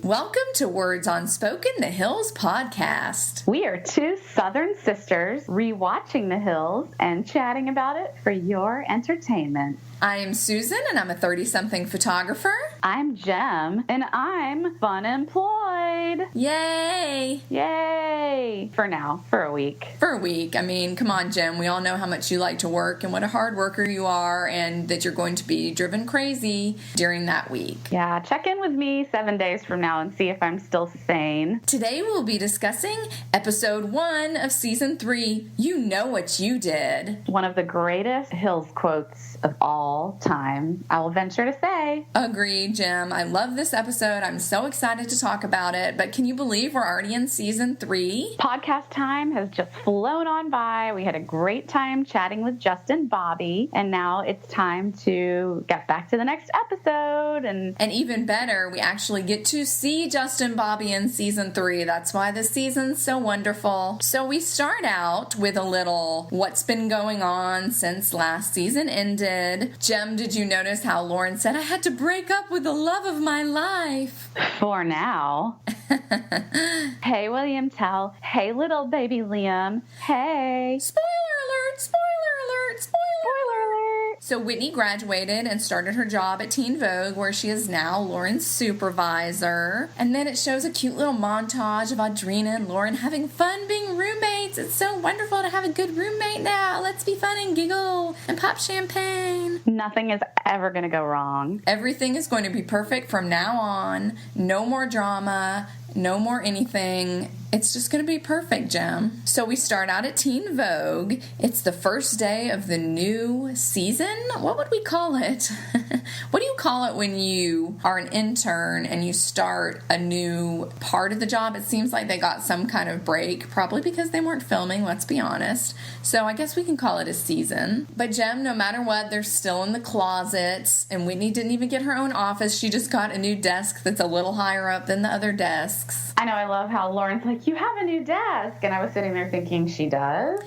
Welcome to Words Unspoken, the Hills podcast. We are two Southern sisters rewatching The Hills and chatting about it for your entertainment. I am Susan, and I'm a 30-something photographer. I'm Jem, and I'm fun-employed. Yay! Yay! For now, for a week. For a week. I mean, come on, Jem. We all know how much you like to work and what a hard worker you are, and that you're going to be driven crazy during that week. Yeah, check in with me 7 days from now and see if I'm still sane. Today we'll be discussing episode 1 of season 3, You Know What You Did. One of the greatest Hills quotes of all time, I will venture to say. Agreed, Jem. I love this episode. I'm so excited to talk about it, but can you believe we're already in season 3? Podcast time has just flown on by. We had a great time chatting with Justin Bobby, and now it's time to get back to the next episode. And even better, we actually get to see Justin Bobby in season 3. That's why this season's so wonderful. So we start out with a little what's been going on since last season ended. Jem, did you notice how Lauren said, I had to break up with the love of my life? For now. Hey, William Tell. Hey, little baby Liam. Hey. Spoiler alert! Spoiler alert! Spoiler alert. So Whitney graduated and started her job at Teen Vogue, where she is now Lauren's supervisor. And then it shows a cute little montage of Audrina and Lauren having fun being roommates. It's so wonderful to have a good roommate now. Let's be fun and giggle and pop champagne. Nothing is ever going to go wrong. Everything is going to be perfect from now on. No more drama. No more anything. It's just going to be perfect, Jem. So we start out at Teen Vogue. It's the first day of the new season. What would we call it? What do you call it when you are an intern and you start a new part of the job? It seems like they got some kind of break, probably because they weren't filming, let's be honest. So I guess we can call it a season. But Jem, no matter what, they're still in the closets, and Whitney didn't even get her own office. She just got a new desk that's a little higher up than the other desks. I know, I love how Lauren's like, you have a new desk. And I was sitting there thinking, she does?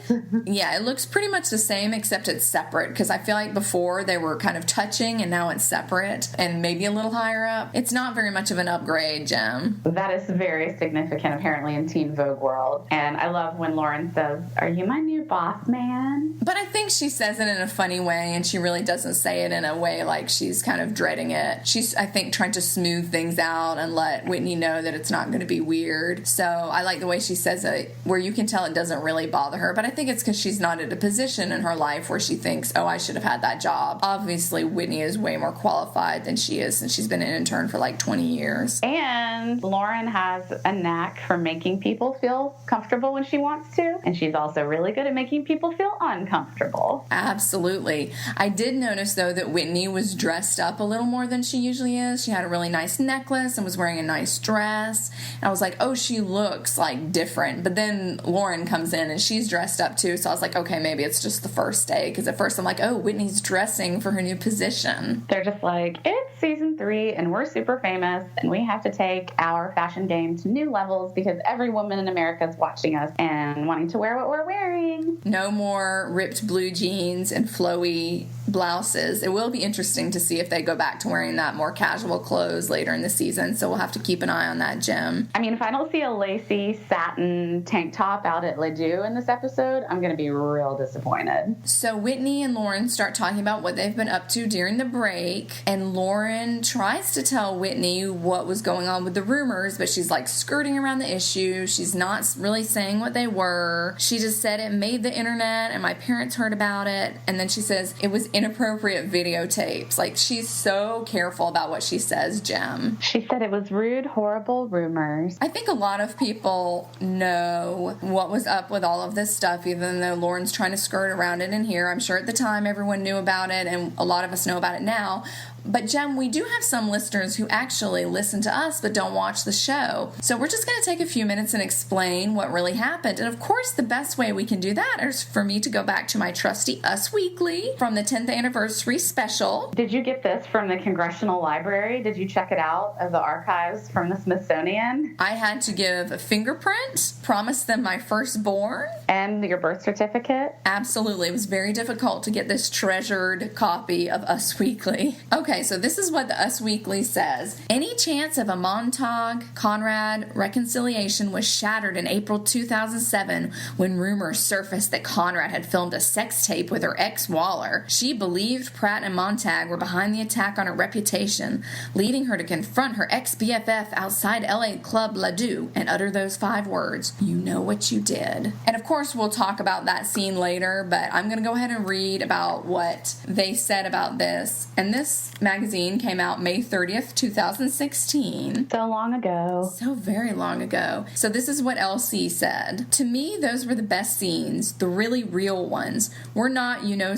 Yeah, it looks pretty much the same, except it's separate. Because I feel like before they were kind of touching, and now it's separate and maybe a little higher up. It's not very much of an upgrade, Jem. That is very significant, apparently, in Teen Vogue world. And I love when Lauren says, are you my new boss man? But I think she says it in a funny way, and she really doesn't say it in a way like she's kind of dreading it. She's, I think, trying to smooth things out and let Whitney know that it's not going to be weird. So I like the way she says it, where you can tell it doesn't really bother her. But I think it's because she's not at a position in her life where she thinks, oh, I should have had that job. Obviously, Whitney is way more qualified than she is, since she's been an intern for like 20 years. And Lauren has a knack for making people feel comfortable when she wants to. And she's also really good at making people feel uncomfortable. Absolutely. I did notice, though, that Whitney was dressed up a little more than she usually is. She had a really nice necklace and was wearing a nice dress. And I was like, oh, she looks like different. But then Lauren comes in and she's dressed up too. So I was like, okay, maybe it's just the first day. Because at first I'm like, oh, Whitney's dressing for her new position. They're just like, it's season 3 and we're super famous and we have to take our fashion game to new levels because every woman in America is watching us and wanting to wear what we're wearing. No more ripped blue jeans and flowy blouses. It will be interesting to see if they go back to wearing that more casual clothes later in the season. So we'll have to keep an eye on that, Jem. I mean, if I don't see a lacy satin tank top out at Ledoux in this episode, I'm going to be real disappointed. So Whitney and Lauren start talking about what they've been up to during the break, and Lauren tries to tell Whitney what was going on with the rumors, but she's like skirting around the issue. She's not really saying what they were. She just said it made the internet and my parents heard about it, and then she says it was inappropriate videotapes. Like, she's so careful about what she says, Jem. She said it was rude, horrible rumors. I think a lot of people know what was up with all of this stuff, even though Lauren's trying to skirt around it in here. I'm sure at the time everyone knew about it, and a lot of us know about it now. But, Jem, we do have some listeners who actually listen to us but don't watch the show. So we're just going to take a few minutes and explain what really happened. And, of course, the best way we can do that is for me to go back to my trusty Us Weekly from the 10th anniversary special. Did you get this from the Congressional Library? Did you check it out of the archives from the Smithsonian? I had to give a fingerprint, promise them my firstborn. And your birth certificate? Absolutely. It was very difficult to get this treasured copy of Us Weekly. Okay, Okay, so this is what the Us Weekly says. Any chance of a Montauk-Conrad reconciliation was shattered in April 2007 when rumors surfaced that Conrad had filmed a sex tape with her ex Waller. She believed Pratt and Montag were behind the attack on her reputation, leading her to confront her ex-BFF outside LA club Ladue and utter those 5 words, "You know what you did." And of course, we'll talk about that scene later, but I'm going to go ahead and read about what they said about this. And this magazine came out May 30th, 2016. So long ago. So very long ago. So this is what LC said. "To me, those were the best scenes, the really real ones. We're not,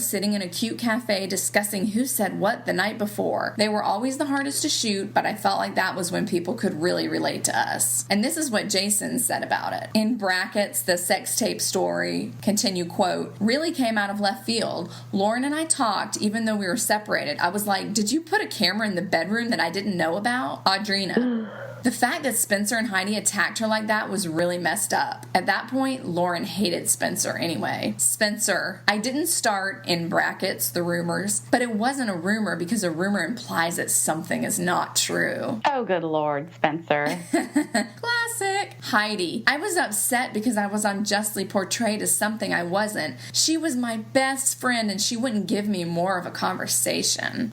sitting in a cute cafe discussing who said what the night before. They were always the hardest to shoot, but I felt like that was when people could really relate to us." And this is what Jason said about it. In brackets, the sex tape story, continue quote, "really came out of left field. Lauren and I talked, even though we were separated. I was like, did you put a camera in the bedroom that I didn't know about?" Audrina. "The fact that Spencer and Heidi attacked her like that was really messed up. At that point, Lauren hated Spencer anyway." Spencer, "I didn't start, in brackets, the rumors, but it wasn't a rumor because a rumor implies that something is not true." Oh, good Lord, Spencer. Classic. Heidi, "I was upset because I was unjustly portrayed as something I wasn't. She was my best friend and she wouldn't give me more of a conversation."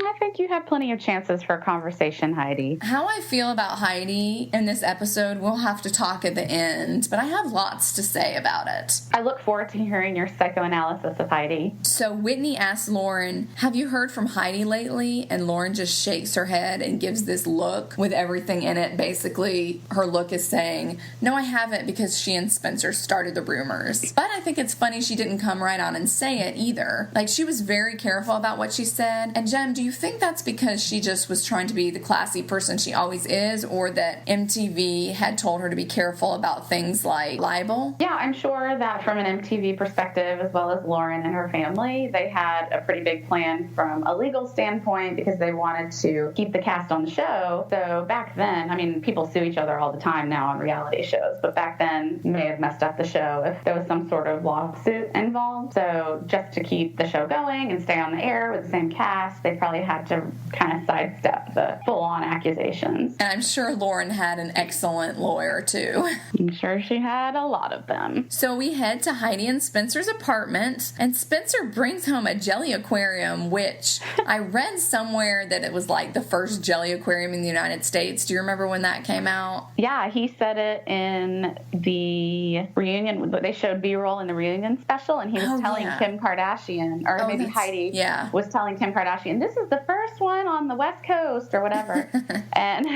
I think you have plenty of chances for a conversation, Heidi. How I feel about Heidi in this episode, we'll have to talk at the end, but I have lots to say about it. I look forward to hearing your psychoanalysis of Heidi. So Whitney asks Lauren, "Have you heard from Heidi lately?" And Lauren just shakes her head and gives this look with everything in it. Basically, her look is saying, "No, I haven't, because she and Spencer started the rumors." But I think it's funny she didn't come right on and say it either. Like, she was very careful about what she said. And Jem, do you think that's because she just was trying to be the classy person she always is, or that MTV had told her to be careful about things like libel? Yeah, I'm sure that from an MTV perspective, as well as Lauren and her family, they had a pretty big plan from a legal standpoint because they wanted to keep the cast on the show. So back then, I mean, people sue each other all the time now on reality shows, but back then may have messed up the show if there was some sort of lawsuit involved. So just to keep the show going and stay on the air with the same cast, they probably had to kind of sidestep the full-on accusations. And I'm sure Lauren had an excellent lawyer, too. I'm sure she had a lot of them. So we head to Heidi and Spencer's apartment, and Spencer brings home a jelly aquarium, which I read somewhere that it was like the first jelly aquarium in the United States. Do you remember when that came out? Yeah, he said it in the reunion. They showed B-roll in the reunion special, and he was telling Kim Kardashian, or maybe Heidi was telling Kim Kardashian, "This is the first one on the West Coast," or whatever. and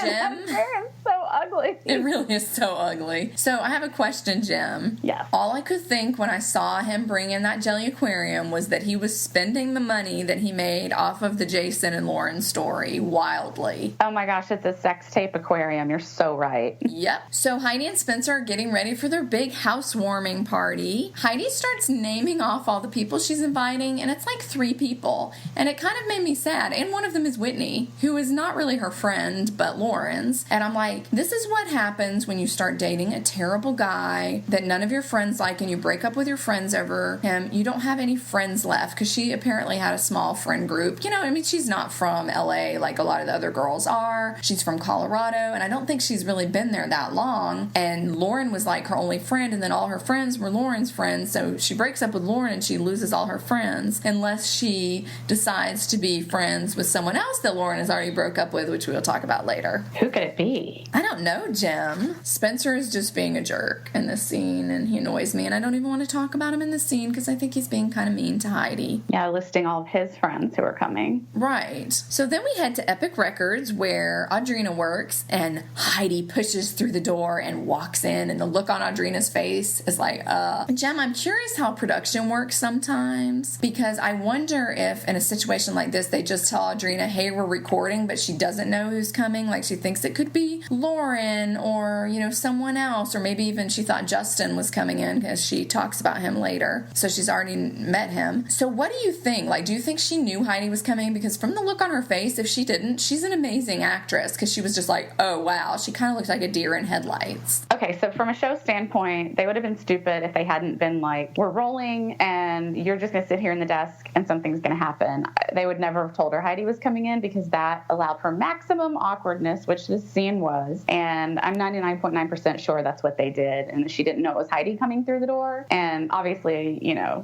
Jim, it's so ugly. It really is so ugly. So I have a question, Jim. Yes. All I could think when I saw him bring in that jelly aquarium was that he was spending the money that he made off of the Jason and Lauren story wildly. Oh my gosh, it's a sex tape aquarium. You're so right. Yep. So Heidi and Spencer are getting ready for their big housewarming party. Heidi starts naming off all the people she's inviting, and it's like 3 people. And it kind of made me sad. And one of them is Whitney, who is not really her friend, but Lauren's. And I'm like, this is what happens when you start dating a terrible guy that none of your friends like, and you break up with your friends over him. You don't have any friends left, because she apparently had a small friend group. She's not from LA like a lot of the other girls are. She's from Colorado, and I don't think she's really been there that long. And Lauren was like her only friend, and then all her friends were Lauren's friends. So she breaks up with Lauren and she loses all her friends, unless she decides to be friends with someone else that Lauren has already broke up with, which we'll talk about later. Who could it be? I don't know, Jim. Spencer is just being a jerk in this scene, and he annoys me, and I don't even want to talk about him in this scene because I think he's being kind of mean to Heidi. Yeah, listing all of his friends who are coming. Right. So then we head to Epic Records, where Audrina works, and Heidi pushes through the door and walks in, and the look on Audrina's face is like, Jem, I'm curious how production works sometimes, because I wonder if in a situation like this, they just tell Audrina, hey, we're recording, but she doesn't know who's coming. Like, she thinks it could be Lauren Lauren or, someone else, or maybe even she thought Justin was coming in because she talks about him later. So she's already met him. So what do you think? Like, do you think she knew Heidi was coming? Because from the look on her face, if she didn't, she's an amazing actress because she was just like, oh, wow. She kind of looks like a deer in headlights. Okay, so from a show standpoint, they would have been stupid if they hadn't been like, we're rolling and you're just going to sit here in the desk and something's going to happen. They would never have told her Heidi was coming in because that allowed for maximum awkwardness, which this scene was. And I'm 99.9% sure that's what they did. And she didn't know it was Heidi coming through the door. And obviously,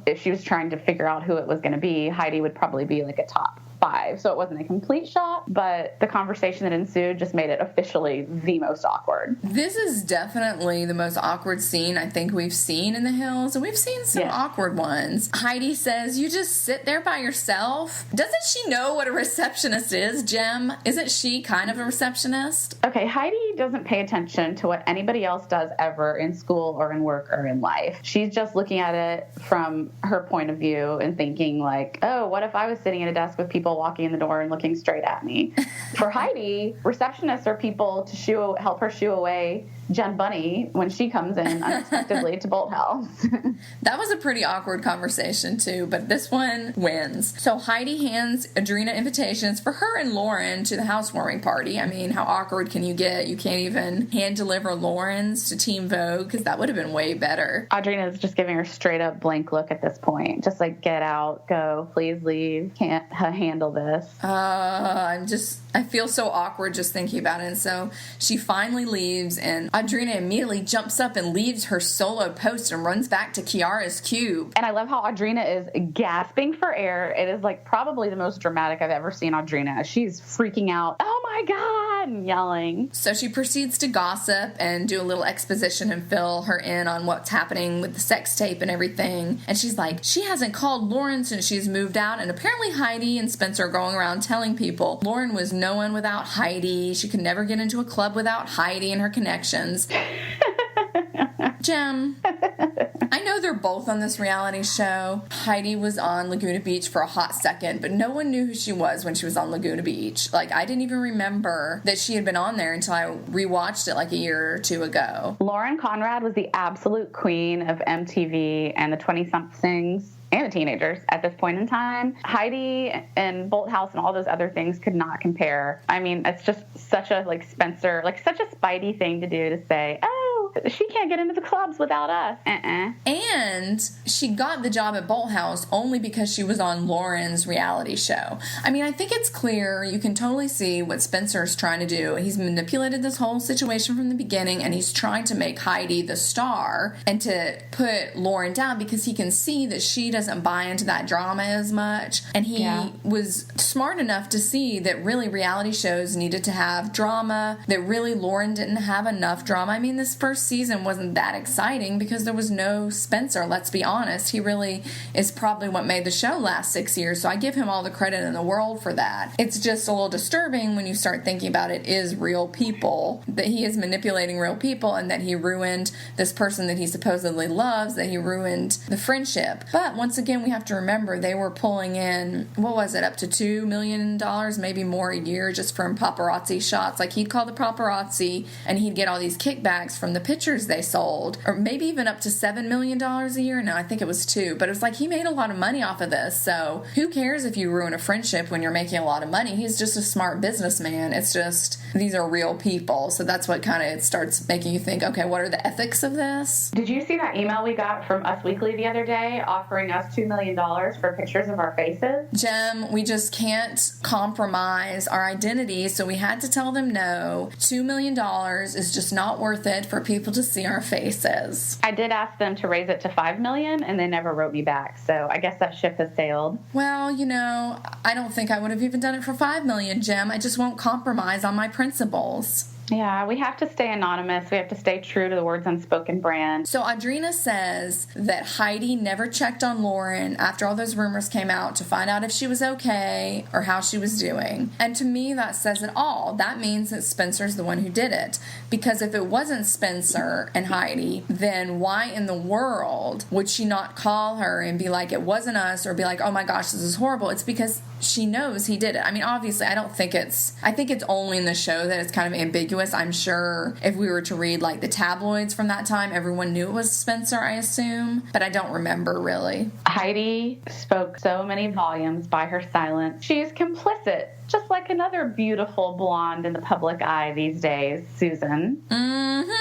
if she was trying to figure out who it was going to be, Heidi would probably be like a top 5. So it wasn't a complete shot, but the conversation that ensued just made it officially the most awkward. This is definitely the most awkward scene I think we've seen in The Hills, and we've seen some awkward ones. Heidi says, you just sit there by yourself. Doesn't she know what a receptionist is, Jem? Isn't she kind of a receptionist? Okay, Heidi doesn't pay attention to what anybody else does ever in school or in work or in life. She's just looking at it from her point of view and thinking like, oh, what if I was sitting at a desk with people walking in the door and looking straight at me? For Heidi, receptionists are people to help her shoo away Jen Bunny when she comes in unexpectedly to Bolt House. That was a pretty awkward conversation too, but this one wins. So Heidi hands Adrena invitations for her and Lauren to the housewarming party. I mean, how awkward can you get? You can't even hand deliver Lauren's to Team Vogue because that would have been way better. Adrena's just giving her straight up blank look at this point. Just like, get out, go, please leave. Can't handle this. I feel so awkward just thinking about it. And so she finally leaves, and Adrena immediately jumps up and leaves her solo post and runs back to Kiara's cube. And I love how Adrena is gasping for air. It is like probably the most dramatic I've ever seen Adrena. She's freaking out. Oh my God, and yelling. So she proceeds to gossip and do a little exposition and fill her in on what's happening with the sex tape and everything. And she's like, she hasn't called Lauren since she's moved out. And apparently Heidi and Spencer are going around telling people Lauren was no one without Heidi. She could never get into a club without Heidi and her connections. Jem, I know they're both on this reality show. Heidi was on Laguna Beach for a hot second, but no one knew who she was when she was on Laguna Beach. Like, I didn't even remember that she had been on there until I rewatched it like a year or two ago. Lauren Conrad was the absolute queen of MTV and the 20-somethings. And the teenagers at this point in time. Heidi and Bolt House and all those other things could not compare. I mean, it's just such a, Spencer, such a Spidey thing to do, to say, oh, she can't get into the clubs without us. And she got the job at Bolt House only because she was on Lauren's reality show. I mean, I think it's clear. You can totally see what Spencer's trying to do. He's manipulated this whole situation from the beginning, and he's trying to make Heidi the star and to put Lauren down because he can see that she doesn't buy into that drama as much. And he was smart enough to see that really reality shows needed to have drama, that really Lauren didn't have enough drama. I mean, this first season wasn't that exciting because there was no Spencer, let's be honest. He really is probably what made the show last 6 years, so I give him all the credit in the world for that. It's just a little disturbing when you start thinking about it is real people, that he is manipulating real people, and that he ruined this person that he supposedly loves, that he ruined the friendship. But once again, we have to remember they were pulling in, what was it, up to $2 million, maybe more a year just from paparazzi shots. Like, he'd call the paparazzi and he'd get all these kickbacks from the pictures they sold, or maybe even up to $7 million a year. No, I think it was 2, but it was like he made a lot of money off of this. So who cares if you ruin a friendship when you're making a lot of money? He's just a smart businessman. It's just, these are real people. So that's what kind of starts making you think, okay, what are the ethics of this? Did you see that email we got from Us Weekly the other day offering us $2 million for pictures of our faces? Jem, we just can't compromise our identity, so we had to tell them no. $2 million is just not worth it for people to see our faces. I did ask them to raise it to $5 million, and they never wrote me back, so I guess that ship has sailed. Well, I don't think I would have even done it for $5 million, Jem. I just won't compromise on my principles. Yeah, we have to stay anonymous. We have to stay true to the Words Unspoken brand. So Adrena says that Heidi never checked on Lauren after all those rumors came out to find out if she was okay or how she was doing. And to me, that says it all. That means that Spencer's the one who did it. Because if it wasn't Spencer and Heidi, then why in the world would she not call her and be like, it wasn't us, or be like, oh my gosh, this is horrible? It's because she knows he did it. I mean, obviously, I think it's only in the show that it's kind of ambiguous inconspicuous. I'm sure if we were to read, like, the tabloids from that time, everyone knew it was Spencer, I assume. But I don't remember, really. Heidi spoke so many volumes by her silence. She's complicit, just like another beautiful blonde in the public eye these days, Susan. Mm-hmm.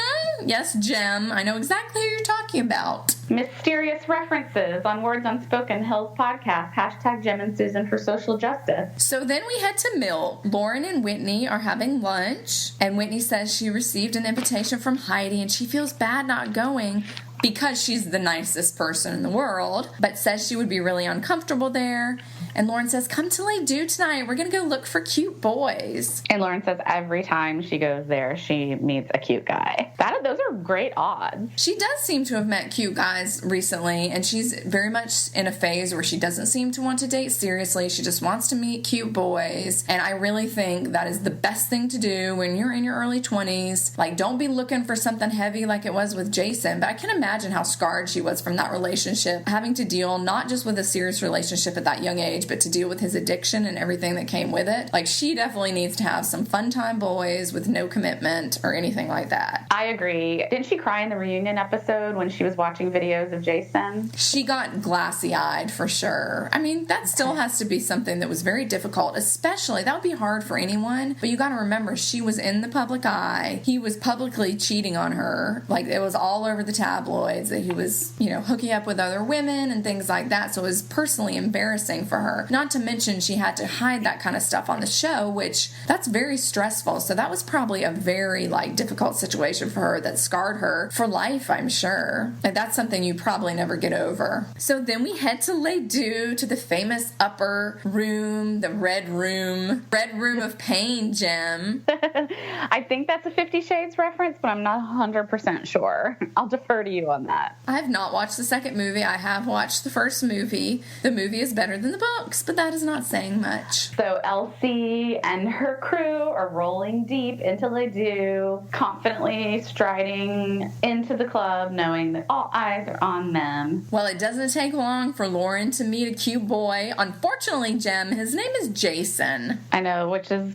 Yes, Jem. I know exactly who you're talking about. Mysterious references on Words Unspoken, Hill's podcast. Hashtag Jem and Susan for social justice. So then we head to Milt. Lauren and Whitney are having lunch, and Whitney says she received an invitation from Heidi, and she feels bad not going because she's the nicest person in the world, but says she would be really uncomfortable there. And Lauren says, come to Les Deux tonight. We're going to go look for cute boys. And Lauren says every time she goes there, she meets a cute guy. Those are great odds. She does seem to have met cute guys recently, and she's very much in a phase where she doesn't seem to want to date seriously. She just wants to meet cute boys. And I really think that is the best thing to do when you're in your early 20s. Like, don't be looking for something heavy like it was with Jason. But I can imagine how scarred she was from that relationship, having to deal not just with a serious relationship at that young age, but to deal with his addiction and everything that came with it. Like, she definitely needs to have some fun time boys with no commitment or anything like that. I agree. Didn't she cry in the reunion episode when she was watching videos of Jason? She got glassy-eyed for sure. I mean, that still has to be something that was very difficult, especially, that would be hard for anyone, but you gotta remember, she was in the public eye. He was publicly cheating on her. Like, it was all over the tabloids that he was, hooking up with other women and things like that, so it was personally embarrassing for her. Not to mention, she had to hide that kind of stuff on the show, which, that's very stressful, so that was probably a very, difficult situation for her that scarred her for life, I'm sure. And that's something you probably never get over. So then we head to Les Deux, to the famous upper room, the red room of pain, Jem. I think that's a 50 Shades reference, but I'm not 100% sure. I'll defer to you on that. I have not watched the second movie. I have watched the first movie. The movie is better than the books, but that is not saying much. So Elsie and her crew are rolling deep into Les Deux, confidently striding into the club, knowing that all eyes are on them. Well, it doesn't take long for Lauren to meet a cute boy. Unfortunately, Jem, his name is Jason. I know, which is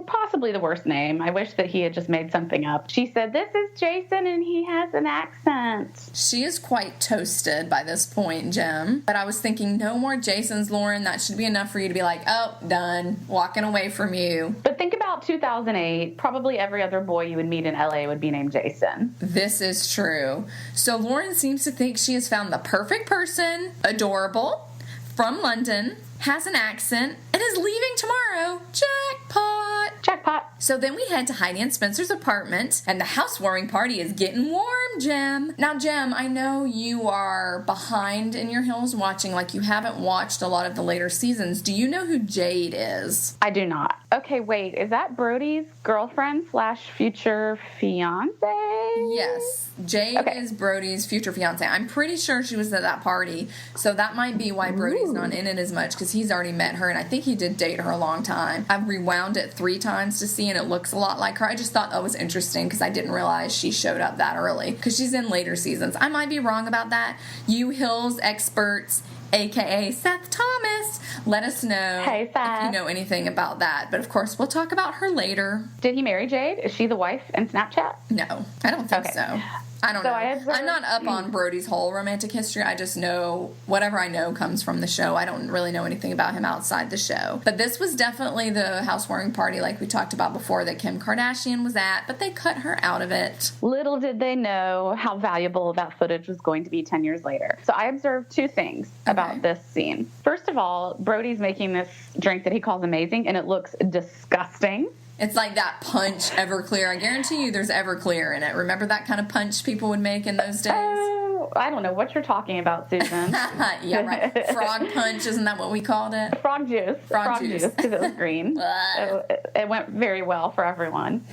possibly the worst name. I wish that he had just made something up. She said, this is Jason and he has an accent. She is quite toasted by this point, Jem. But I was thinking, no more Jasons, Lauren. That should be enough for you to be like, oh, done. Walking away from you. But think about 2008. Probably every other boy you would meet in LA would be named Jason. This is true. So Lauren seems to think she has found the perfect person, adorable, from London, has an accent, and is leaving tomorrow. Jackpot! Jackpot. So then we head to Heidi and Spencer's apartment, and the housewarming party is getting warm, Jem. Now, Jem, I know you are behind in your Hills watching, like you haven't watched a lot of the later seasons. Do you know who Jade is? I do not. Okay, wait, is that Brody's girlfriend / future fiance? Yes. Jade is Brody's future fiance. I'm pretty sure she was at that party, so that might be why Brody's not in it as much, because he's already met her, and I think he did date her a long time. I've rewound it 3 times to see, and it looks a lot like her. I just thought that was interesting, because I didn't realize she showed up that early, because she's in later seasons. I might be wrong about that. You Hills experts, a.k.a. Seth Thomas, let us know if you know anything about that. But, of course, we'll talk about her later. Did he marry Jade? Is she the wife in Snapchat? No, I don't think so. I don't know. I'm not up on Brody's whole romantic history. I just know whatever I know comes from the show. I don't really know anything about him outside the show. But this was definitely the housewarming party like we talked about before that Kim Kardashian was at, but they cut her out of it. Little did they know how valuable that footage was going to be 10 years later. So I observed 2 things about this scene. First of all, Brody's making this drink that he calls amazing, and it looks disgusting. It's like that Punch Everclear. I guarantee you there's Everclear in it. Remember that kind of punch people would make in those days? Oh, I don't know what you're talking about, Susan. Yeah, right. Frog punch, isn't that what we called it? Frog juice. Frog juice, because it was green. It went very well for everyone.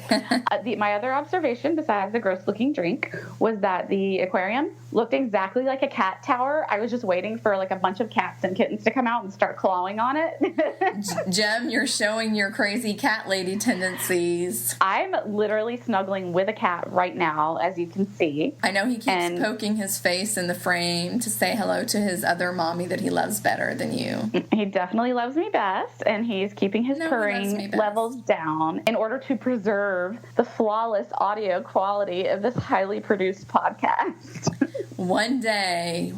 My other observation, besides the gross-looking drink, was that the aquarium looked exactly like a cat tower. I was just waiting for like a bunch of cats and kittens to come out and start clawing on it. Jem, you're showing your crazy cat lady tendencies. I'm literally snuggling with a cat right now, as you can see. I know he keeps poking his face in the frame to say hello to his other mommy that he loves better than you. He definitely loves me best, and he's keeping his purring levels down in order to preserve the flawless audio quality of this highly produced podcast. One day,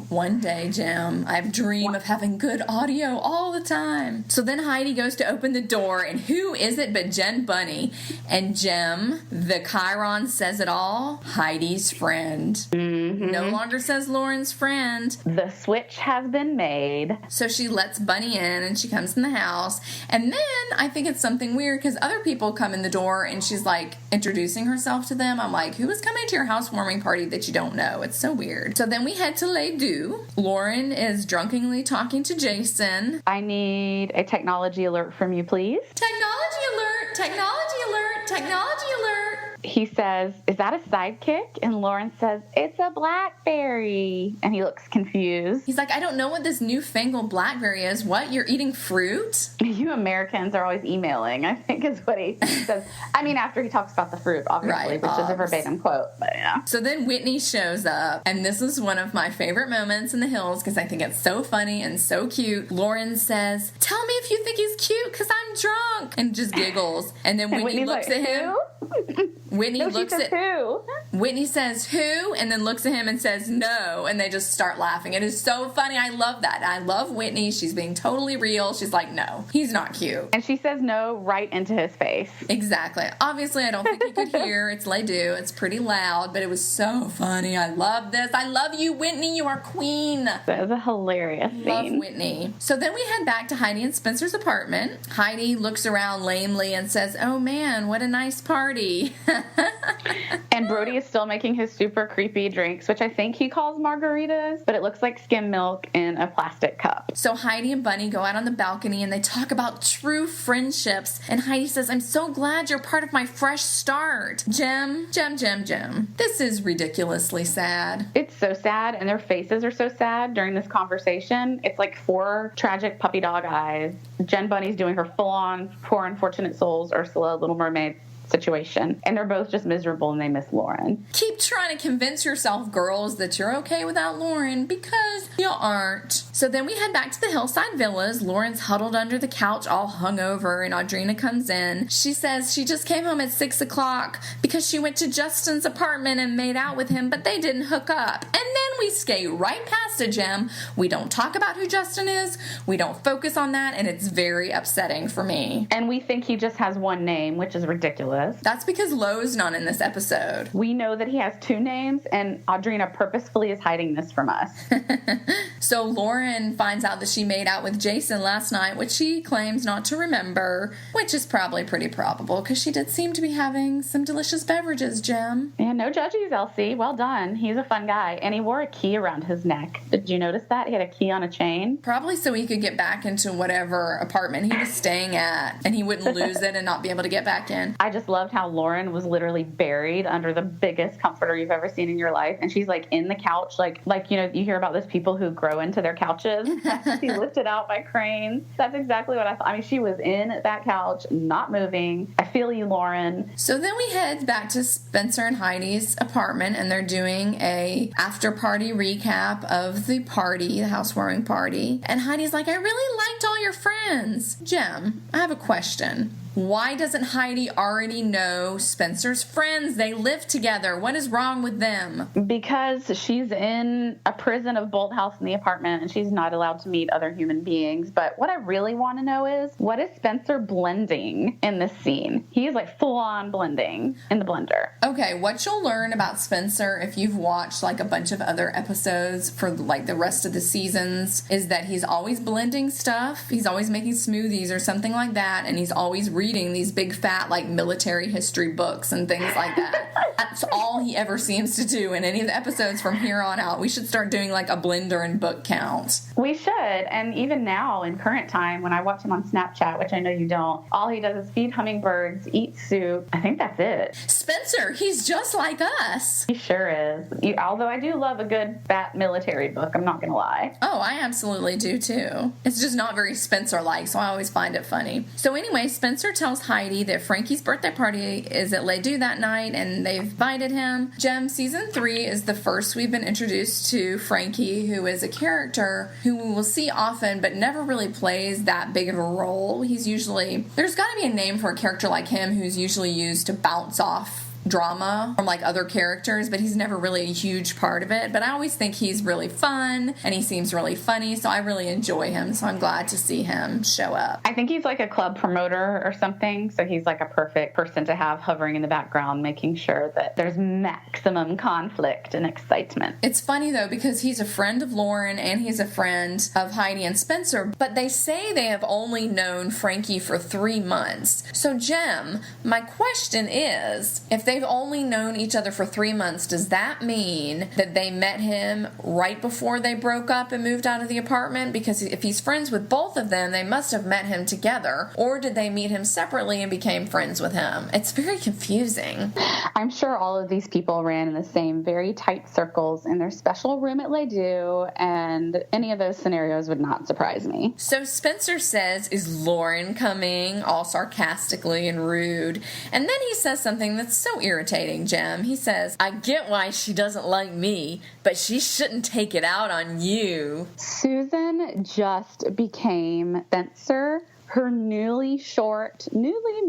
Jim, I dream of having good audio all the time. So then Heidi goes to open the door, and who is it but Jen Bunny? And Jim, the Chiron says it all, Heidi's friend. Mm-hmm. No longer says Lauren's friend. The switch has been made. So she lets Bunny in, and she comes in the house. And then I think it's something weird, because other people come in the door, and she's, like, introducing herself to them. I'm like, who is coming to your housewarming party that you don't know? It's so weird. So then we head to Les Deux. Lauren is drunkenly talking to Jason. I need a technology alert from you, please. Technology alert! Technology alert! Technology alert! He says, is that a sidekick? And Lauren says, it's a BlackBerry. And he looks confused. He's like, I don't know what this newfangled BlackBerry is. What? You're eating fruit? You Americans are always emailing, I think is what he says. I mean, after he talks about the fruit, obviously, right, which is a verbatim quote. But yeah. So then Whitney shows up. And this is one of my favorite moments in The Hills because I think it's so funny and so cute. Lauren says, tell me if you think he's cute because I'm drunk. And just giggles. And then Whitney looks at him. Whitney looks at who? Whitney says who, and then looks at him and says no, and they just start laughing. It is so funny. I love that. I love Whitney. She's being totally real. She's like, no, he's not cute. And she says no right into his face. Exactly. Obviously, I don't think he could hear. It's Les Deux. It's pretty loud, but it was so funny. I love this. I love you, Whitney. You are queen. That was a hilarious scene. Love Whitney. So then we head back to Heidi and Spencer's apartment. Heidi looks around lamely and says, oh man, what a nice party. And Brody is still making his super creepy drinks, which I think he calls margaritas, but it looks like skim milk in a plastic cup. So Heidi and Bunny go out on the balcony and they talk about true friendships. And Heidi says, I'm so glad you're part of my fresh start. Jim. This is ridiculously sad. It's so sad, and their faces are so sad during this conversation. It's like 4 tragic puppy dog eyes. Jen Bunny's doing her full-on Poor Unfortunate Souls, Ursula, Little Mermaid situation, and they're both just miserable and they miss Lauren. Keep trying to convince yourself, girls, that you're okay without Lauren, because you aren't. So then we head back to the Hillside Villas. Lauren's huddled under the couch all hungover, and Audrina comes in. She says she just came home at 6 o'clock because she went to Justin's apartment and made out with him, but they didn't hook up. And then we skate right past it, Jem. We don't talk about who Justin is. We don't focus on that, and it's very upsetting for me. And we think he just has one name, which is ridiculous. That's because Lo's not in this episode. We know that he has 2 names, and Audrina purposefully is hiding this from us. So Lauren finds out that she made out with Jason last night, which she claims not to remember, which is probably pretty probable because she did seem to be having some delicious beverages, Jem. Yeah, no judges, Elsie. Well done. He's a fun guy. And he wore a key around his neck. Did you notice that? He had a key on a chain. Probably so he could get back into whatever apartment he was staying at, and he wouldn't lose it and not be able to get back in. I just loved how Lauren was literally buried under the biggest comforter you've ever seen in your life, and she's like in the couch, like you know, you hear about those people who grow into their couches. She lifted out by cranes. That's exactly what I thought. I mean, she was in that couch, not moving. I feel you, Lauren. So then we head back to Spencer and Heidi's apartment, and they're doing a after party recap of the party, the housewarming party. And Heidi's like, I really liked all your friends. Jem, I have a question. Why doesn't Heidi already know Spencer's friends? They live together. What is wrong with them? Because she's in a prison of Bolt House in the apartment, and she's not allowed to meet other human beings. But what I really want to know is, what is Spencer blending in this scene? He is like full-on blending in the blender. Okay, what you'll learn about Spencer if you've watched like a bunch of other episodes for like the rest of the seasons is that he's always blending stuff. He's always making smoothies or something like that, and he's always reading these big fat like military history books and things like that. That's all he ever seems to do in any of the episodes from here on out. We should start doing like a blender and book count. We should. And even now in current time, when I watch him on Snapchat, which I know you don't, all he does is feed hummingbirds, eat soup. I think that's it. Spencer, he's just like us. He sure is. Although I do love a good fat military book, I'm not gonna lie. Oh, I absolutely do too. It's just not very Spencer-like, so I always find it funny. So anyway, Spencer tells Heidi that Frankie's birthday party is at Les Deux that night, and they've invited him. Gem, season 3 is the first we've been introduced to Frankie, who is a character who we will see often, but never really plays that big of a role. He's usually, there's got to be a name for a character like him who's usually used to bounce off drama from like other characters, but he's never really a huge part of it. But I always think he's really fun and he seems really funny, so I really enjoy him, so I'm glad to see him show up. I think he's like a club promoter or something, so he's like a perfect person to have hovering in the background, making sure that there's maximum conflict and excitement. It's funny though, because he's a friend of Lauren and he's a friend of Heidi and Spencer, but they say they have only known Frankie for 3 months. So Jem, my question is, if they've only known each other for 3 months, does that mean that they met him right before they broke up and moved out of the apartment? Because if he's friends with both of them, they must have met him together. Or did they meet him separately and became friends with him? It's very confusing. I'm sure all of these people ran in the same very tight circles in their special room at Les Deux, and any of those scenarios would not surprise me. So Spencer says, "Is Lauren coming?" all sarcastically and rude. And then he says something that's so irritating, Jem. He says, "I get why she doesn't like me, but she shouldn't take it out on you." Susan just became Spencer. Her newly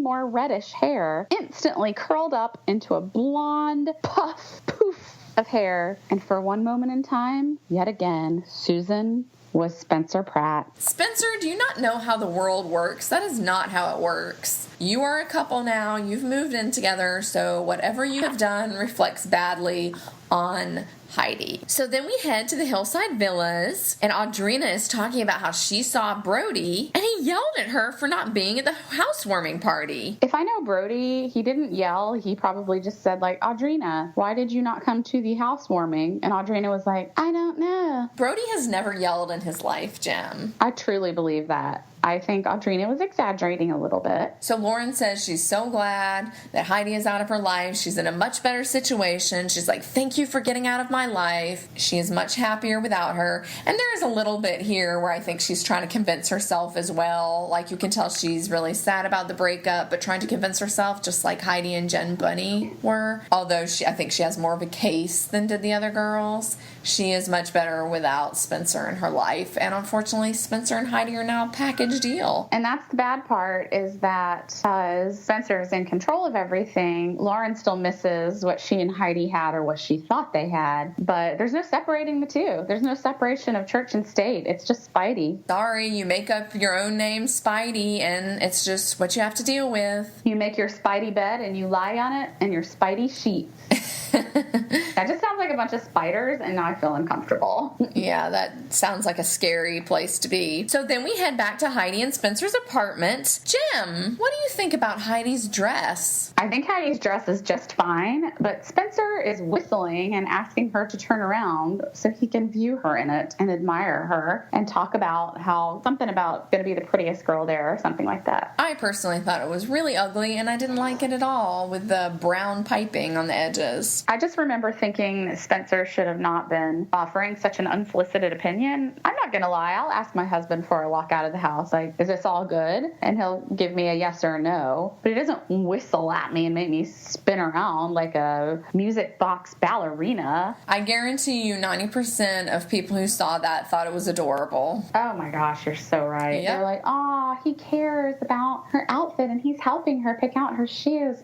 more reddish hair instantly curled up into a blonde puff poof of hair. And for one moment in time, yet again, Susan was Spencer Pratt. Spencer, do you not know how the world works? That is not how it works. You are a couple now. You've moved in together, so whatever you have done reflects badly on Heidi. So then we head to the Hillside Villas, and Audrina is talking about how she saw Brody, and he yelled at her for not being at the housewarming party. If I know Brody, he didn't yell. He probably just said, like, "Audrina, why did you not come to the housewarming?" And Audrina was like, "I don't know." Brody has never yelled in his life, Jem. I truly believe that. I think Audrina was exaggerating a little bit. So Lauren says she's so glad that Heidi is out of her life. She's in a much better situation. She's like, "Thank you for getting out of my life." She is much happier without her. And there is a little bit here where I think she's trying to convince herself as well. Like, you can tell she's really sad about the breakup, but trying to convince herself, just like Heidi and Jen Bunny were. Although I think she has more of a case than did the other girls. She is much better without Spencer in her life. And unfortunately, Spencer and Heidi are now a package deal. And that's the bad part, is that as Spencer is in control of everything, Lauren still misses what she and Heidi had, or what she thought they had. But there's no separating the two. There's no separation of church and state. It's just Spidey. Sorry, you make up your own name, Spidey, and it's just what you have to deal with. You make your Spidey bed and you lie on it, and your Spidey sheets. That just sounds like a bunch of spiders, and now I feel uncomfortable. Yeah, that sounds like a scary place to be. So then we head back to Heidi and Spencer's apartment. Jim, what do you think about Heidi's dress? I think Heidi's dress is just fine, but Spencer is whistling and asking her to turn around so he can view her in it and admire her and talk about how something about going to be the prettiest girl there or something like that. I personally thought it was really ugly, and I didn't like it at all with the brown piping on the edges. I just remember thinking that Spencer should have not been offering such an unsolicited opinion. I'm not going to lie. I'll ask my husband before I walk out of the house, like, "Is this all good?" And he'll give me a yes or a no. But he doesn't whistle at me and make me spin around like a music box ballerina. I guarantee you 90% of people who saw that thought it was adorable. Oh my gosh, you're so right. Yep. They're like, "Oh, he cares about her outfit and he's helping her pick out her shoes.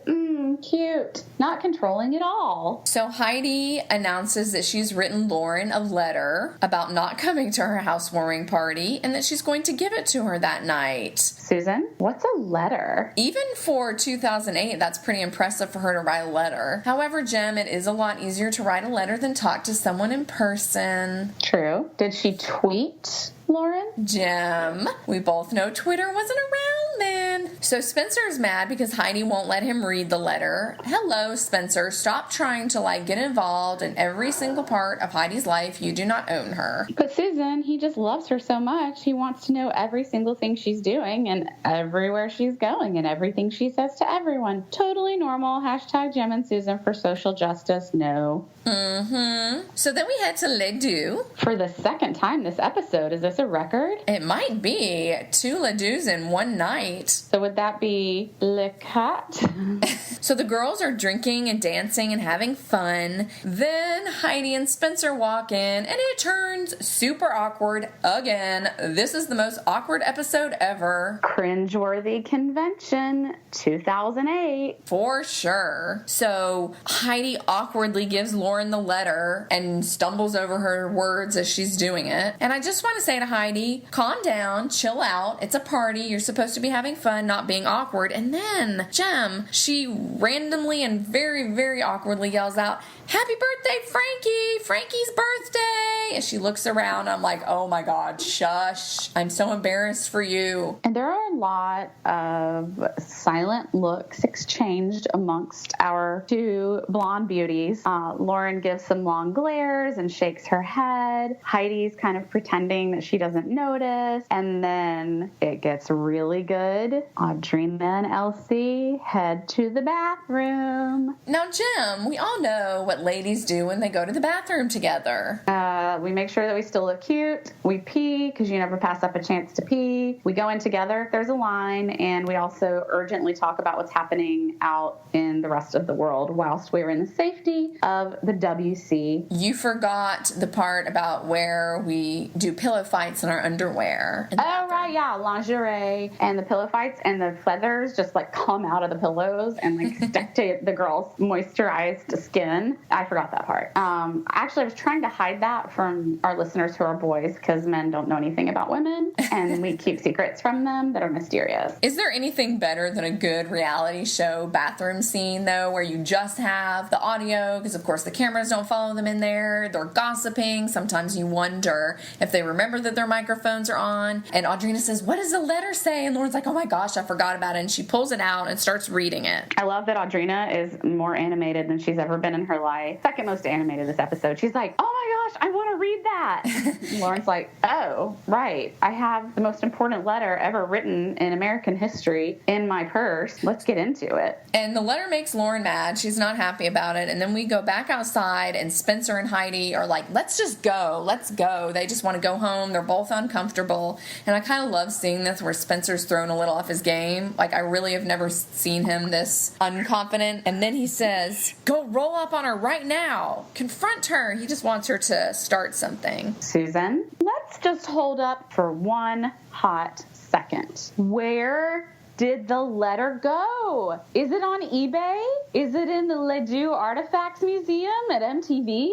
Cute." Not controlling at all. So Heidi announces that she's written Lauren a letter about not coming to her housewarming party, and that she's going to give it to her that night. Susan, what's a letter? Even for 2008, that's pretty impressive for her to write a letter. However, Jem, it is a lot easier to write a letter than talk to someone in person. True. Did she tweet Lauren? Jem, we both know Twitter wasn't around then. So Spencer is mad because Heidi won't let him read the letter. Hello, Spencer. Stop trying to get involved in every single part of Heidi's life. You do not own her. But Susan, he just loves her so much. He wants to know every single thing she's doing and everywhere she's going and everything she says to everyone. Totally normal. Hashtag Jem and Susan for social justice. No. So then we head to Les Deux. For the second time this episode. Is this a record? It might be 2 Les Deux in one night. So would that be Le Cat? So the girls are drinking and dancing and having fun. Then Heidi and Spencer walk in, and it turns super awkward again. This is the most awkward episode ever. Cringeworthy convention 2008. For sure. So Heidi awkwardly gives Lauren the letter and stumbles over her words as she's doing it. And I just want to say to Heidi, calm down, chill out. It's a party. You're supposed to be having fun, not being awkward. And then, Jem, she randomly and very, very awkwardly yells out, "Happy birthday, Frankie! Frankie's birthday!" As she looks around, I'm like, oh my God, shush. I'm so embarrassed for you. And there are a lot of silent looks exchanged amongst our two blonde beauties. Lauren gives some long glares and shakes her head. Heidi's kind of pretending that she doesn't notice. And then it gets really good. Audrina and Elsie head to the bathroom. Now, Jem, we all know what ladies do when they go to the bathroom together. We make sure that we still look cute. We pee, because you never pass up a chance to pee. We go in together if there's a line, and we also urgently talk about what's happening out in the rest of the world whilst we're in the safety of the WC. You forgot the part about where we do pillow fights in our underwear. Oh, right, yeah, lingerie. And the pillow fights and the feathers just like come out of the pillows and like stick to the girl's moisturized skin. I forgot that part. Actually, I was trying to hide that from our listeners who are boys because men don't know anything about women and we keep secrets from them that are mysterious. Is there anything better than a good reality show bathroom scene, though, where you just have the audio? Because, of course, the cameras don't follow them in there. They're gossiping. Sometimes you wonder if they remember that their microphones are on. And Audrina says, "What does the letter say?" And Lauren's like, "Oh my gosh, I forgot about it." And she pulls it out and starts reading it. I love that Audrina is more animated than she's ever been in her life. Second most animated this episode. She's like, "Oh my gosh, I want to read that." Lauren's like, "Oh, right. I have the most important letter ever written in American history in my purse. Let's get into it." And the letter makes Lauren mad. She's not happy about it. And then we go back outside, and Spencer and Heidi are like, "Let's just go. Let's go." They just want to go home. They're both uncomfortable. And I kind of love seeing this where Spencer's thrown a little off his game. Like, I really have never seen him this unconfident. And then he says, "Go roll up on her right now. Confront her." He just wants her to start something. Susan, let's just hold up for one hot second. Where did the letter go? Is it on eBay? Is it in the Ledoux Artifacts Museum at MTV?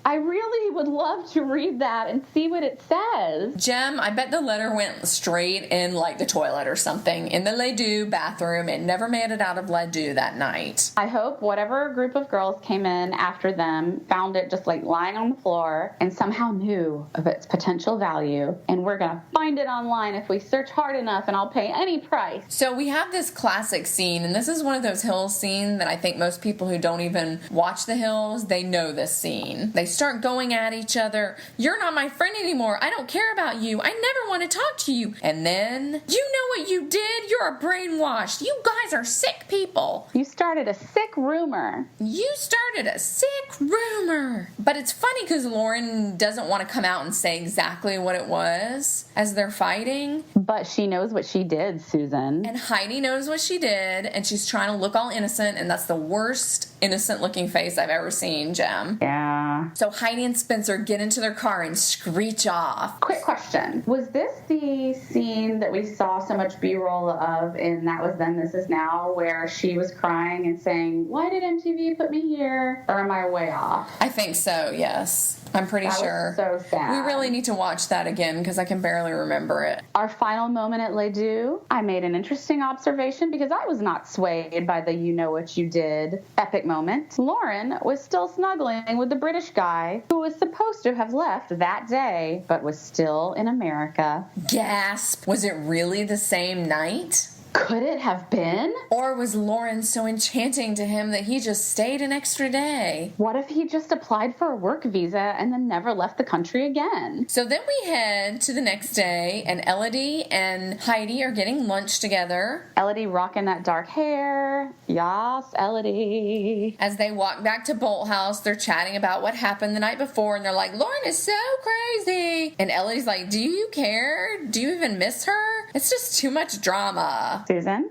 I really would love to read that and see what it says. Jem, I bet the letter went straight in, like, the toilet or something, in the Ledoux bathroom. It never made it out of Ledoux that night. I hope whatever group of girls came in after them found it just, like, lying on the floor and somehow knew of its potential value. And we're going to find it online if we search hard enough, and I'll pay any price. So we have this classic scene, and this is one of those Hills scenes that I think most people who don't even watch the Hills, they know this scene. They start going at each other. "You're not my friend anymore. I don't care about you. I never want to talk to you." And then, "You know what you did? You're brainwashed. You guys are sick people. You started a sick rumor." You started a sick rumor. But it's funny because Lauren doesn't want to come out and say exactly what it was as they're fighting. But she knows what she did, Susan. And Heidi knows what she did, and she's trying to look all innocent, and that's the worst innocent-looking face I've ever seen, Jem. Yeah. So Heidi and Spencer get into their car and screech off. Quick question. Was this the scene that we saw so much B-roll of in That Was Then, This Is Now, where she was crying and saying, "Why did MTV put me here?" Or am I way off? I think so, yes. I'm pretty sure. That was so sad. We really need to watch that again because I can barely remember it. Our final moment at Ledoux, I made an interesting observation because I was not swayed by the "you know what you did" epic moment. Lauren was still snuggling with the British guy who was supposed to have left that day but was still in America. Gasp! Was it really the same night? Could it have been? Or was Lauren so enchanting to him that he just stayed an extra day? What if he just applied for a work visa and then never left the country again? So then we head to the next day, and Elodie and Heidi are getting lunch together. Elodie rocking that dark hair. Yas, Elodie. As they walk back to Bolt House, they're chatting about what happened the night before, and they're like, "Lauren is so crazy." And Elodie's like, "Do you care? Do you even miss her?" It's just too much drama. Susan,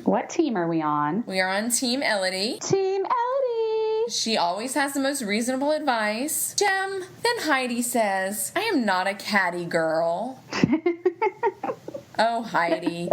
what team are we on? We are on Team Elodie. Team Elodie. She always has the most reasonable advice. Jem, then Heidi says, I am not a catty girl. Oh, Heidi.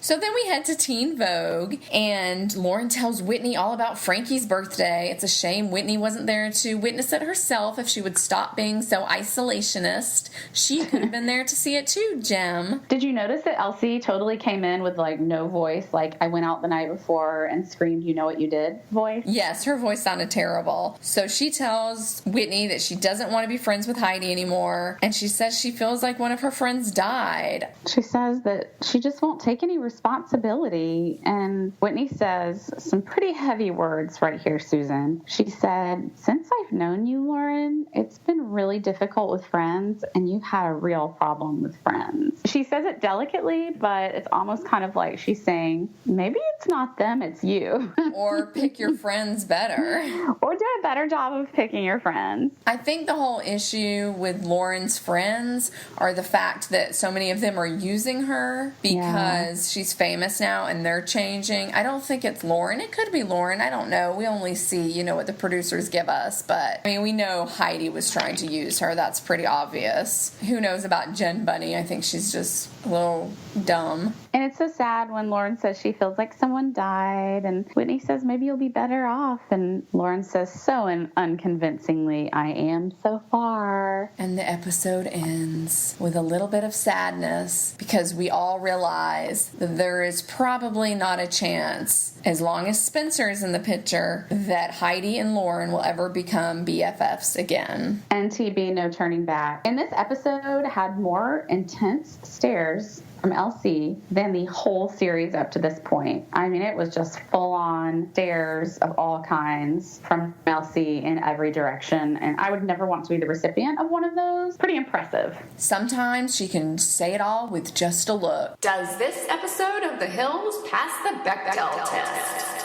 So then we head to Teen Vogue, and Lauren tells Whitney all about Frankie's birthday. It's a shame Whitney wasn't there to witness it herself. If she would stop being so isolationist, she could have been there to see it too, Jem. Did you notice that Elsie totally came in with, like, no voice? Like, I went out the night before and screamed, you know what you did voice? Yes, her voice sounded terrible. So she tells Whitney that she doesn't want to be friends with Heidi anymore, and she says she feels like one of her friends died. She says that she just won't take any responsibility, and Whitney says some pretty heavy words right here, Susan. She said, since I've known you, Lauren, it's been really difficult with friends, and you've had a real problem with friends. She says it delicately, but it's almost kind of like she's saying, maybe it's not them, it's you. Or pick your friends better. Or do a better job of picking your friends. I think the whole issue with Lauren's friends are the fact that so many of them are using her because she's famous now and they're changing. I don't think it's Lauren. It could be Lauren. I don't know. We only see, what the producers give us. But, we know Heidi was trying to use her. That's pretty obvious. Who knows about Jen Bunny? I think she's just a little dumb. And it's so sad when Lauren says she feels like someone died, and Whitney says maybe you'll be better off, and Lauren says so unconvincingly, I am so far. And the episode ends with a little bit of sadness because we all realize that there is probably not a chance, as long as Spencer is in the picture, that Heidi and Lauren will ever become BFFs again. And TB, no turning back. And this episode had more intense stares from LC than the whole series up to this point. It was just full-on stares of all kinds from LC in every direction, and I would never want to be the recipient of one of those. Pretty impressive. Sometimes she can say it all with just a look. Does this episode of The Hills pass the Bechdel test?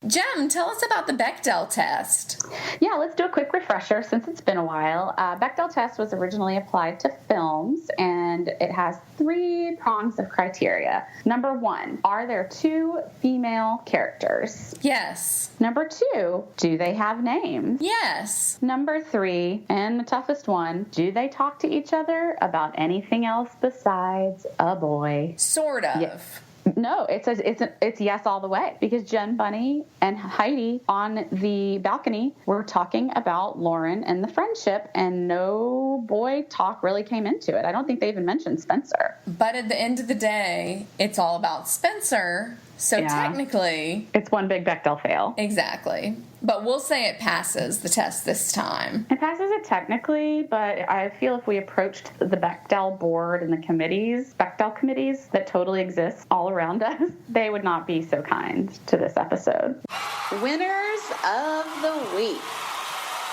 Jem, tell us about the Bechdel test. Yeah, let's do a quick refresher since it's been a while. Bechdel test was originally applied to films, and it has 3 prongs of criteria. Number 1, are there 2 female characters? Yes. Number 2, do they have names? Yes. Number 3, and the toughest one, do they talk to each other about anything else besides a boy? Sort of. Yeah. No, it's yes all the way, because Jen Bunny and Heidi on the balcony were talking about Lauren and the friendship, and no boy talk really came into it. I don't think they even mentioned Spencer. But at the end of the day, it's all about Spencer. So technically, it's one big Bechdel fail. Exactly. But we'll say it passes the test this time. It passes it technically, but I feel if we approached the Bechdel board and the Bechdel committees that totally exist all around us, they would not be so kind to this episode. Winners of the week.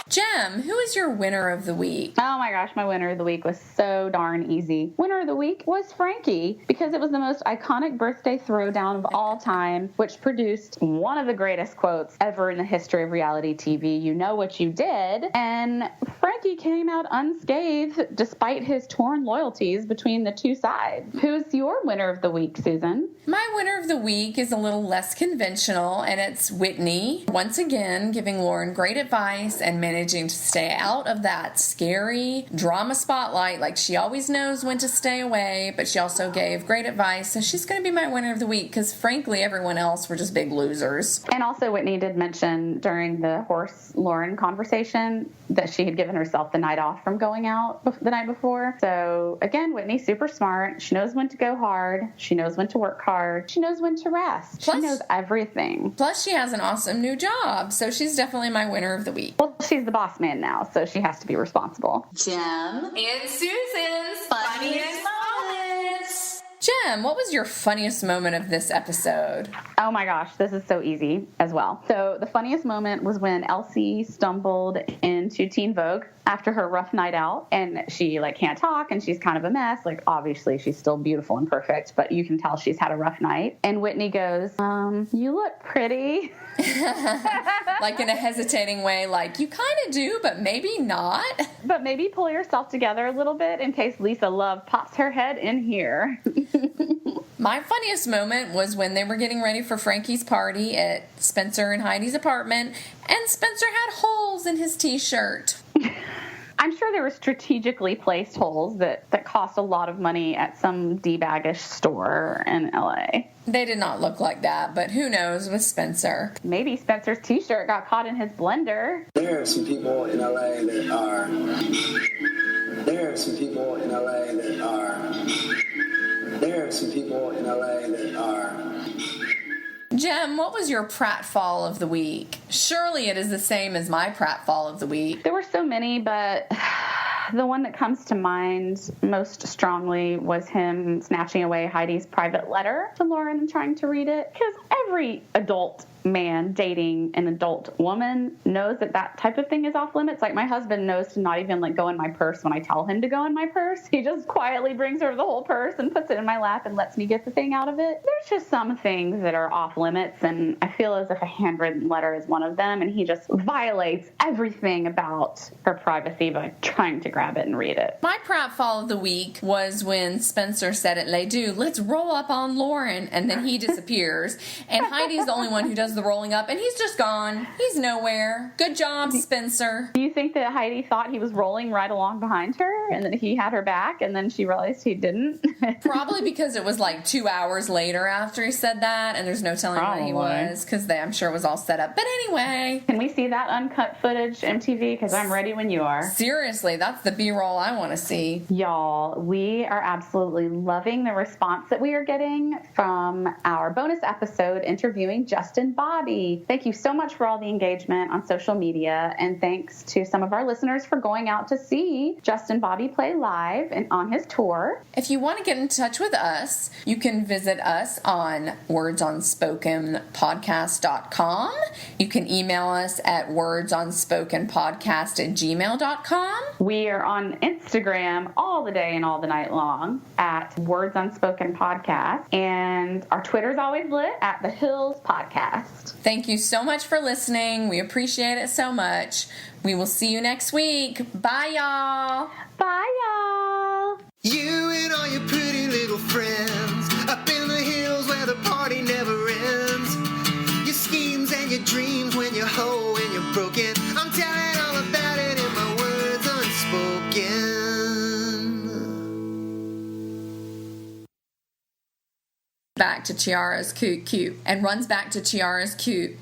Jem, who is your winner of the week? Oh my gosh, my winner of the week was so darn easy. Winner of the week was Frankie, because it was the most iconic birthday throwdown of all time, which produced one of the greatest quotes ever in the history of reality TV. You know what you did. And Frankie came out unscathed despite his torn loyalties between the two sides. Who's your winner of the week, Susan? My winner of the week is a little less conventional, and it's Whitney. Once again, giving Lauren great advice and managing to stay out of that scary drama spotlight. Like, she always knows when to stay away, but she also gave great advice. So she's going to be my winner of the week, because frankly, everyone else were just big losers. And also, Whitney did mention during the horse Lauren conversation that she had given herself the night off from going out the night before. So again, Whitney's super smart. She knows when to go hard. She knows when to work hard. She knows when to rest. She knows everything. Plus, she has an awesome new job. So she's definitely my winner of the week. Well, she's the boss man now, so she has to be responsible. Jem and Susan's funniest moments. Jem, what was your funniest moment of this episode? Oh my gosh, this is so easy as well. So the funniest moment was when Elsie stumbled into Teen Vogue after her rough night out, and she can't talk, and she's kind of a mess. Obviously she's still beautiful and perfect, but you can tell she's had a rough night. And Whitney goes, you look pretty. In a hesitating way, you kind of do, but maybe not. But maybe pull yourself together a little bit in case Lisa Love pops her head in here. My funniest moment was when they were getting ready for Frankie's party at Spencer and Heidi's apartment, and Spencer had holes in his t-shirt. I'm sure there were strategically placed holes that cost a lot of money at some D-baggish store in LA. They did not look like that, but who knows with Spencer. Maybe Spencer's t-shirt got caught in his blender. There are some people in LA that are... There are some people in LA that are... There are some people in LA that are... Jem, what was your pratfall of the week? Surely it is the same as my pratfall of the week. There were so many, but the one that comes to mind most strongly was him snatching away Heidi's private letter to Lauren and trying to read it. Because every adult man dating an adult woman knows that type of thing is off limits. Like, my husband knows to not even go in my purse when I tell him to go in my purse. He just quietly brings over the whole purse and puts it in my lap and lets me get the thing out of it. There's just some things that are off limits, and I feel as if a handwritten letter is one of them, and he just violates everything about her privacy by trying to grab it and read it. My pratfall of the week was when Spencer said at Les Deux, "Let's roll up on Lauren," and then he disappears, and Heidi's the only one who does the rolling up, and he's just gone. He's nowhere. Good job, Spencer. Do you think that Heidi thought he was rolling right along behind her and that he had her back, and then she realized he didn't? Probably because it was 2 hours later after he said that, and there's no telling where he was, because I'm sure it was all set up. But anyway. Can we see that uncut footage, MTV? Because I'm ready when you are. Seriously, that's the B-roll I want to see. Y'all, we are absolutely loving the response that we are getting from our bonus episode interviewing Justin Bobby. Thank you so much for all the engagement on social media, and thanks to some of our listeners for going out to see Justin Bobby play live and on his tour. If you want to get in touch with us, you can visit us on wordsunspokenpodcast.com. You can email us at wordsunspokenpodcast@gmail.com. We are on Instagram all the day and all the night long at Words Unspoken Podcast, and our Twitter's always lit at The Hills Podcast. Thank you so much for listening. We appreciate it so much. We will see you next week. Bye, y'all. Bye, y'all. You and all your pretty little friends up in the hills where the party never ends. Your schemes and your dreams when you're whole and you're broken. I'm telling all about it in my words unspoken. Back to Chiara's cute and runs back to Chiara's cute.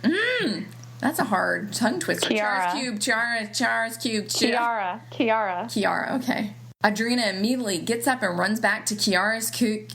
That's a hard tongue twister. Chiara. Chiara's cute. Kiara. Kiara, okay. Adrena immediately gets up and runs back to Chiara's cute.